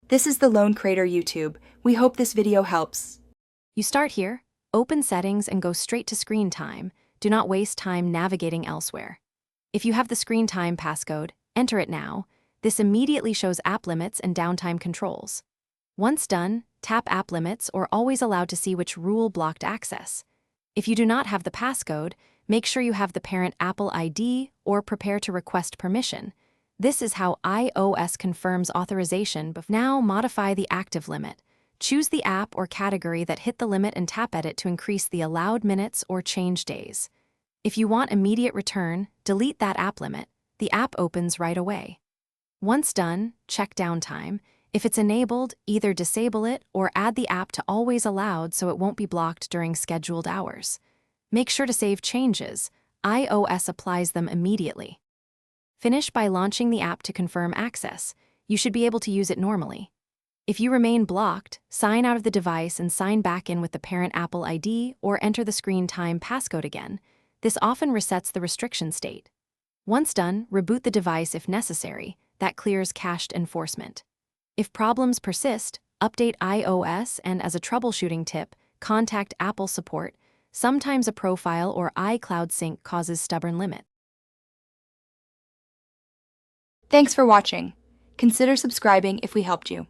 This is the Lone Creator YouTube. We hope this video helps. You start here, open Settings, and go straight to Screen Time. Do not waste time navigating elsewhere. If you have the Screen Time passcode, enter it now. This immediately shows app limits and downtime controls. Once done, tap App Limits or Always Allowed to see which rule blocked access. If you do not have the passcode, make sure you have the parent Apple ID or prepare to request permission. This is how iOS confirms authorization. Now modify the active limit. Choose the app or category that hit the limit and tap Edit to increase the allowed minutes or change days. If you want immediate return, delete that app limit. The app opens right away. Once done, check downtime. If it's enabled, either disable it or add the app to Always Allowed so it won't be blocked during scheduled hours. Make sure to save changes. iOS applies them immediately. Finish by launching the app to confirm access. You should be able to use it normally. If you remain blocked, sign out of the device and sign back in with the parent Apple ID or enter the Screen Time passcode again. This often resets the restriction state. Once done, reboot the device if necessary. That clears cached enforcement. If problems persist, update iOS, and as a troubleshooting tip, contact Apple support. Sometimes a profile or iCloud sync causes stubborn limit. Thanks for watching. Consider subscribing if we helped you.